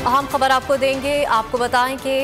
अहम खबर आपको देंगे। आपको बताएं कि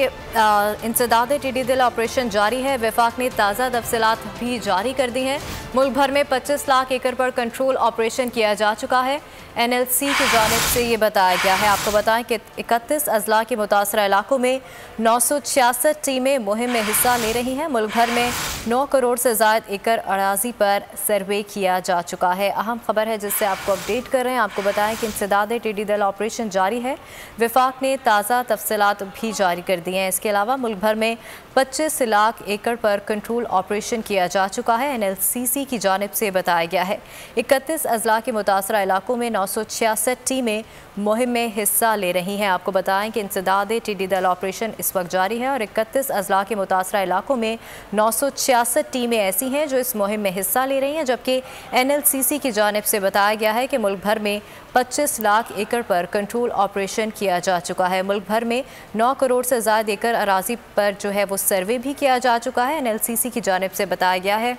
इंसदाद टिड्डी दल ऑपरेशन जारी है। वफाक ने ताज़ा तफसीलात भी जारी कर दी हैं। मुल्क भर में 25 लाख एकड़ पर कंट्रोल ऑपरेशन किया जा चुका है। NLC की जानिब से ये बताया गया है। आपको बताएं कि 31 अजला के मुतासरा इलाकों में 966 टीमें मुहिम में हिस्सा ले रही हैं। मुल्क भर में 9 करोड़ से ज़ायद एकड़ अराजी पर सर्वे किया जा चुका है। अहम खबर है जिससे आपको अपडेट कर रहे हैं। आपको बताएं कि इंसदाद टिड्डी दल ऑपरेशन जारी है। वफाक ने ताज़ा तफसीलात भी जारी कर दी हैं। इसके अलावा मुल्क भर में 25 लाख एकड़ पर कंट्रोल ऑपरेशन किया जा चुका है। NLCC की जानिब से बताया गया है। 31 अजला के मुतासरा इलाकों में 966 टीमें मुहिम में हिस्सा ले रही हैं। आपको बताएं कि इंसदाद टिड्डी दल ऑपरेशन इस वक्त जारी है और 31 अजला के मुतासरा इलाकों में 966 टीमें ऐसी हैं जो इस मुहिम में हिस्सा ले रही हैं, जबकि NLCC की जानिब से बताया गया है कि मुल्क भर में 25 लाख एकड़ पर कंट्रोल ऑपरेशन किया जा चुका है। मुल्क भर में 9 करोड़ से ज़्यादा एकड़ अराजी पर जो है वो सर्वे भी किया जा चुका है। NLCC की जानिब से बताया गया है।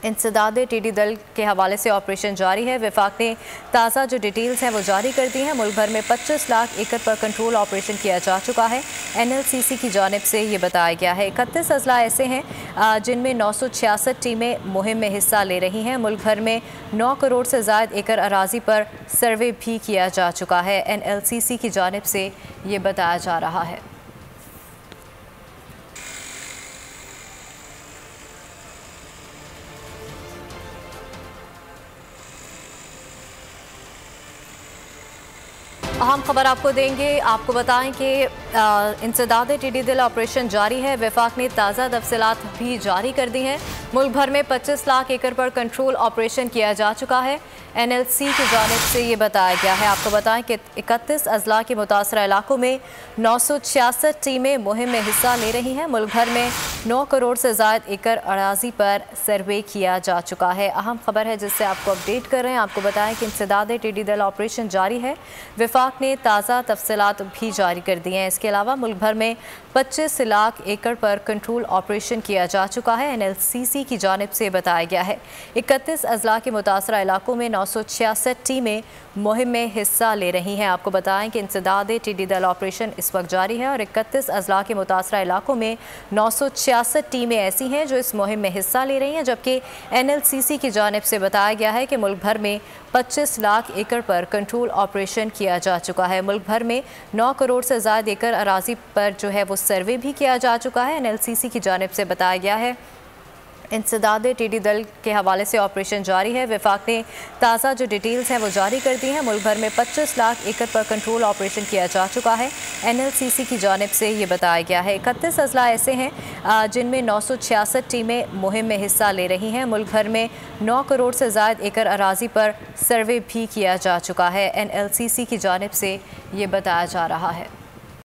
इंसदाद टिड्डी दल के हवाले से ऑपरेशन जारी है। वफाक ने ताज़ा जो डिटेल्स हैं वो जारी कर दी हैं। मुल्क भर में 25 लाख एकड़ पर कंट्रोल ऑपरेशन किया जा चुका है। NLCC की जानिब से ये बताया गया है। 31 अजला ऐसे हैं जिनमें 966 टीमें मुहिम में हिस्सा ले रही हैं। मुल्क भर में 9 करोड़ से ज़ायद एकड़ अराजी पर सर्वे भी किया जा चुका है। NLCC की जानिब से ये बताया जा रहा है। अहम खबर आपको देंगे। आपको बताएं कि इंसदाद टिड्डी दल ऑपरेशन जारी है। वफाक ने ताज़ा तफसीलात भी जारी कर दी हैं। मुल्क भर में 25 लाख एकड़ पर कंट्रोल ऑपरेशन किया जा चुका है। NLC की जानिब से ये बताया गया है। आपको बताएं कि 31 अजला के मुतासरा इलाकों में 966 टीमें मुहिम में हिस्सा ले रही हैं। मुल्क भर में 9 करोड़ से ज़ायद एकड़ अराजी पर सर्वे किया जा चुका है। अहम खबर है जिससे आपको अपडेट कर रहे हैं। आपको बताएं कि इंसदाद टिड्डी दल ऑपरेशन जारी है। वफाक ने ताज़ा तफसीलात भी जारी कर दी हैं। इसके अलावा मुल्क भर में 25 लाख एकड़ पर कंट्रोल ऑपरेशन किया जा चुका है। NLCC की जानिब से बताया गया है। 31 अजला के मुतासरा इलाकों में 966 टीमें मुहिम में हिस्सा ले रही हैं। आपको बताएं कि इंसदाद टिड्डी दल ऑपरेशन इस वक्त जारी है और 31 अजला के मुतासरा इलाकों में 966 टीमें ऐसी हैं जो इस मुहिम में हिस्सा ले रही हैं, जबकि NLCC की जानिब से बताया गया है कि मुल्क भर में 25 लाख एकड़ पर कंट्रोल ऑपरेशन किया जा चुका है। मुल्क भर में 9 करोड़ से ज़्यादा एकड़ अराजी पर जो है वो सर्वे भी किया जा चुका है। NLCC की जानिब से बताया गया है। इंसदाद टिड्डी दल के हवाले से ऑपरेशन जारी है। वफाक ने ताज़ा जो डिटेल्स हैं वो जारी कर दी हैं। मुल्क भर में 25 लाख एकड़ पर कंट्रोल ऑपरेशन किया जा चुका है। NLCC की जानिब से ये बताया गया है। 31 अजला ऐसे हैं जिनमें 966 टीमें मुहिम में हिस्सा ले रही हैं। मुल्क भर में 9 करोड़ से ज़ायद एकड़ अराजी पर सर्वे भी किया जा चुका है। NLCC की जानिब से ये बताया जा रहा है।